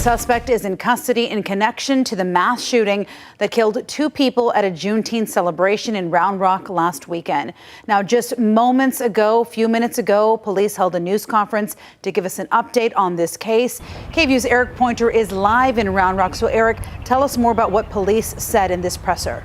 Suspect is in custody in connection to the mass shooting that killed 2 people at a Juneteenth celebration in Round Rock last weekend. Now, just few minutes ago, police held a news conference to give us an update on this case. KVUE's Eric Pointer is live in Round Rock. So, Eric, tell us more about what police said in this presser.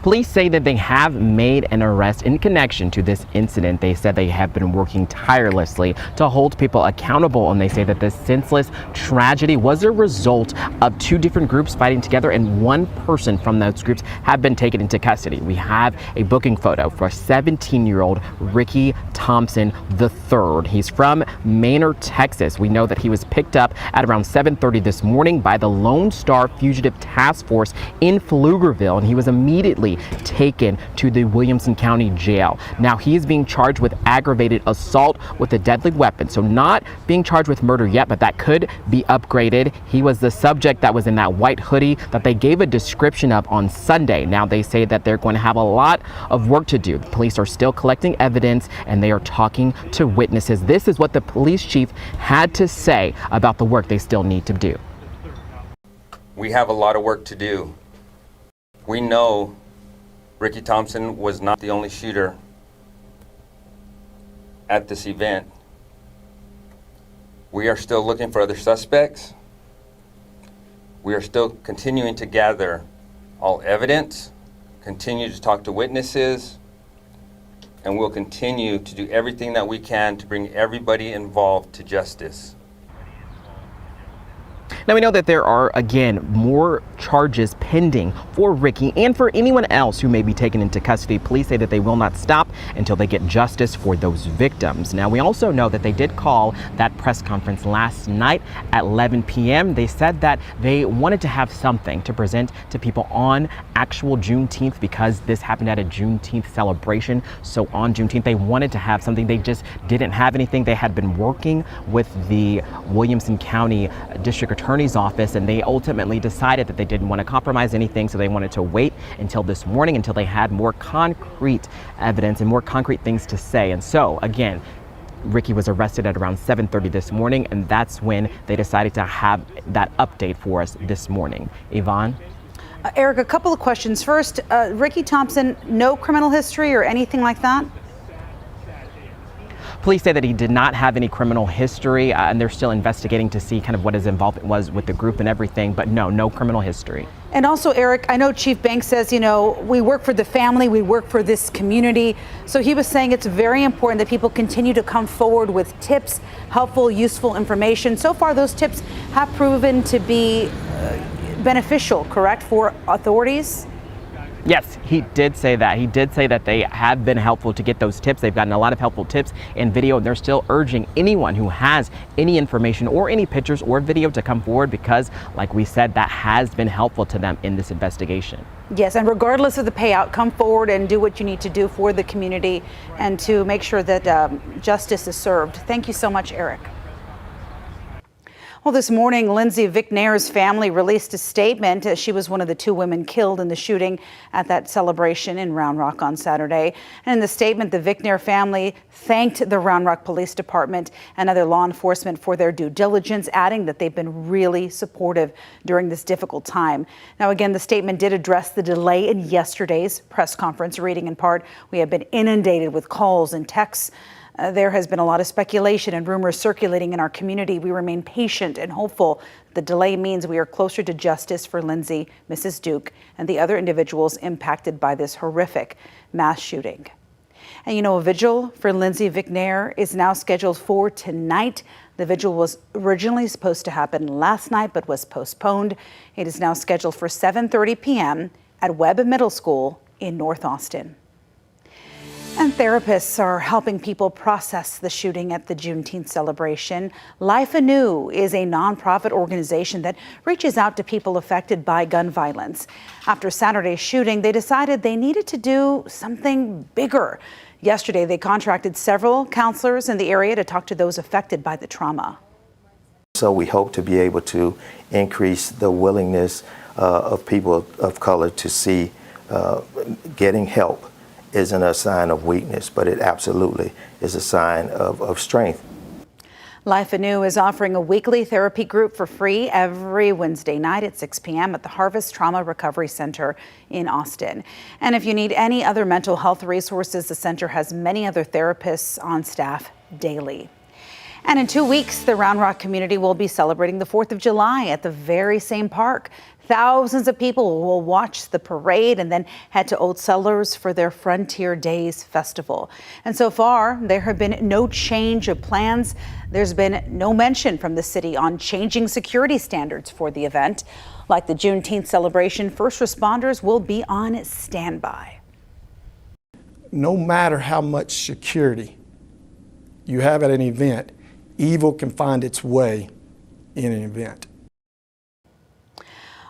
Police say that they have made an arrest in connection to this incident. They said they have been working tirelessly to hold people accountable, and they say that this senseless tragedy was a result of 2 different groups fighting together, and 1 person from those groups have been taken into custody. We have a booking photo for 17-year-old Ricky Thompson III. He's from Manor, Texas. We know that he was picked up at around 7:30 this morning by the Lone Star Fugitive Task Force in Pflugerville, and he was immediately taken to the Williamson County Jail. Now, he is being charged with aggravated assault with a deadly weapon. So not being charged with murder yet, but that could be upgraded. He was the subject that was in that white hoodie that they gave a description of on Sunday. Now, they say that they're going to have a lot of work to do. The police are still collecting evidence and they are talking to witnesses. This is what the police chief had to say about the work they still need to do. We have a lot of work to do. We know Ricky Thompson was not the only shooter at this event. We are still looking for other suspects. We are still continuing to gather all evidence, continue to talk to witnesses, and we'll continue to do everything that we can to bring everybody involved to justice. Now, we know that there are, again, more charges pending for Ricky and for anyone else who may be taken into custody. Police say that they will not stop until they get justice for those victims. Now, we also know that they did call that press conference last night at 11 p.m. They said that they wanted to have something to present to people on actual Juneteenth because this happened at a Juneteenth celebration. So on Juneteenth, they wanted to have something. They just didn't have anything. They had been working with the Williamson County District Attorney's Office, and they ultimately decided that they didn't want to compromise anything, so they wanted to wait until this morning until they had more concrete evidence and more concrete things to say. And so, again, Ricky was arrested at around 7:30 this morning, and that's when they decided to have that update for us this morning. Yvonne? Eric, a couple of questions. First, Ricky Thompson, no criminal history or anything like that? Police say that he did not have any criminal history, and they're still investigating to see kind of what his involvement was with the group and everything, but no criminal history. And also, Eric, I know Chief Banks says, we work for the family, we work for this community. So he was saying it's very important that people continue to come forward with tips, helpful, useful information. So far, those tips have proven to be beneficial, correct, for authorities? Yes, he did say that. He did say that they have been helpful to get those tips. They've gotten a lot of helpful tips and video, and they're still urging anyone who has any information or any pictures or video to come forward because, like we said, that has been helpful to them in this investigation. Yes, and regardless of the payout, come forward and do what you need to do for the community and to make sure that justice is served. Thank you so much, Eric. Well, this morning, Lindsay Vicknair's family released a statement. She was one of the 2 women killed in the shooting at that celebration in Round Rock on Saturday. And in the statement, the Vicknair family thanked the Round Rock Police Department and other law enforcement for their due diligence, adding that they've been really supportive during this difficult time. Now, again, the statement did address the delay in yesterday's press conference, reading in part, "We have been inundated with calls and texts. There has been a lot of speculation and rumors circulating in our community. We remain patient and hopeful. The delay means we are closer to justice for Lindsay, Mrs. Duke, and the other individuals impacted by this horrific mass shooting." And a vigil for Lindsay Vicknair is now scheduled for tonight. The vigil was originally supposed to happen last night, but was postponed. It is now scheduled for 7:30 p.m. at Webb Middle School in North Austin. And therapists are helping people process the shooting at the Juneteenth celebration. Life Anew is a nonprofit organization that reaches out to people affected by gun violence. After Saturday's shooting, they decided they needed to do something bigger. Yesterday, they contracted several counselors in the area to talk to those affected by the trauma. So we hope to be able to increase the willingness of people of color to see getting help isn't a sign of weakness, but it absolutely is a sign of strength. Life Anew is offering a weekly therapy group for free every Wednesday night at 6 p.m. at the Harvest Trauma Recovery Center in Austin. And if you need any other mental health resources, the center has many other therapists on staff daily. And in 2 weeks, the Round Rock community will be celebrating the 4th of July at the very same park. Thousands of people will watch the parade and then head to Old Settlers for their Frontier Days festival. And so far, there have been no change of plans. There's been no mention from the city on changing security standards for the event. Like the Juneteenth celebration, first responders will be on standby. No matter how much security you have at an event, evil can find its way in an event.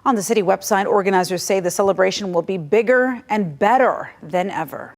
On the city website, organizers say the celebration will be bigger and better than ever.